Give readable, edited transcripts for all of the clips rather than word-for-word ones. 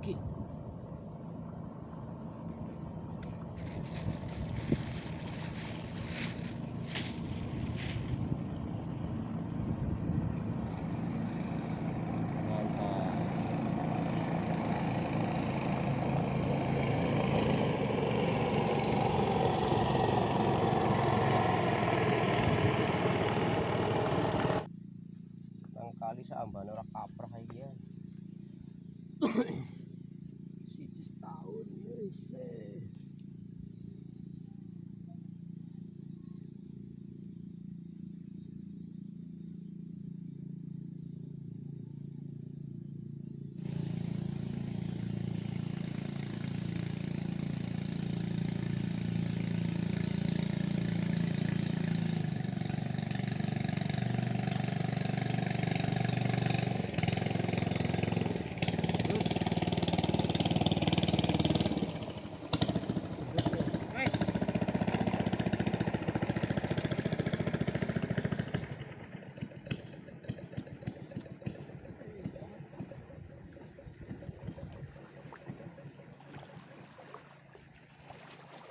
lagi. Kali saambane ora kaprah iki ya. Siji setahun wis.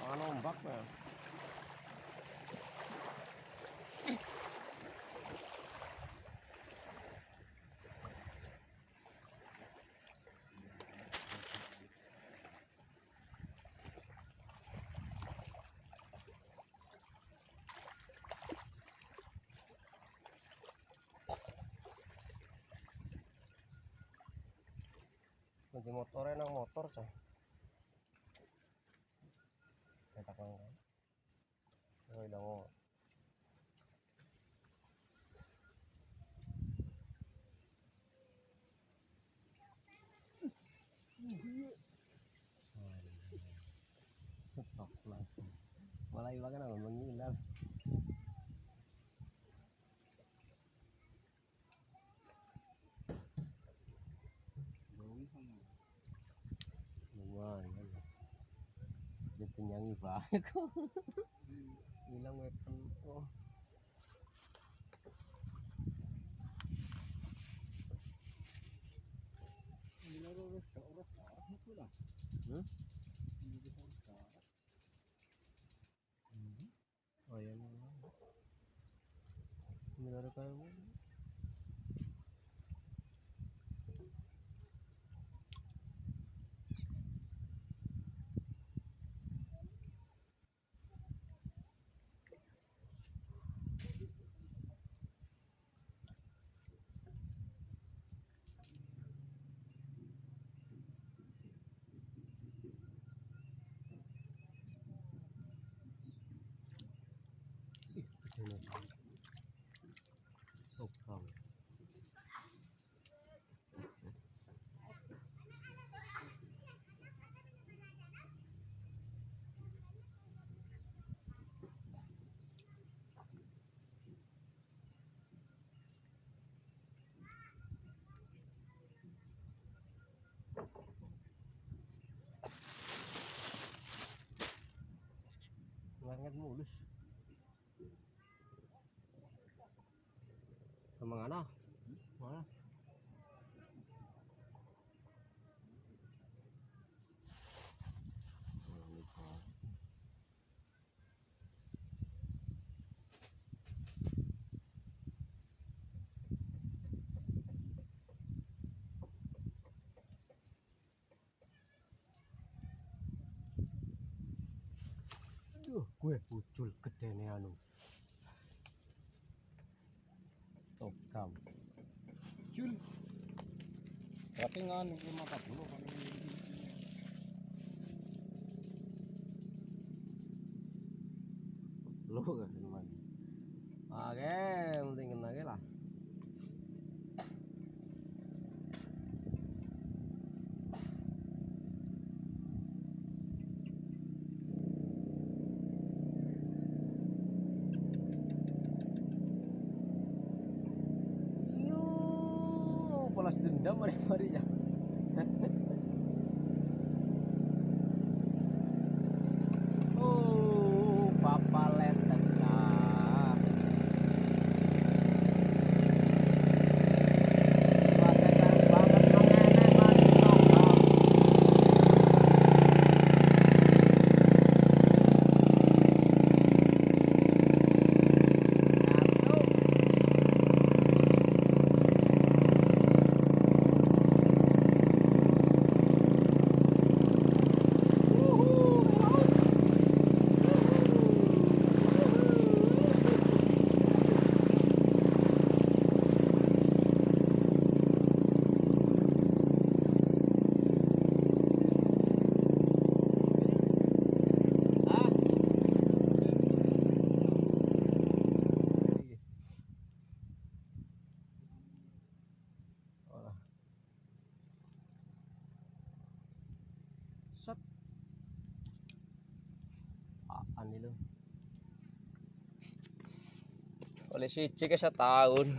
Ana ombak ya. Kunci motornya nang motor cah. Tak kan. Oh, ilang. Stop langsung. Malah iwak kan mengilang. Lumayan. Jadi nyanyi baik kok. Hilang weapon kok. Oh ya, ini ada kamu. Sokam. Banget mulus. Kemana? Mana? Gue muncul gedene anu. Tokam. Jul. Tapi nganu 50 kan. Lu kan mana? Oke, penting kena lah. Balas dendam mari-mari ya. Oh, papa letek lah. Bangsat. Apaan nih lu? Oleh siji ke setahun.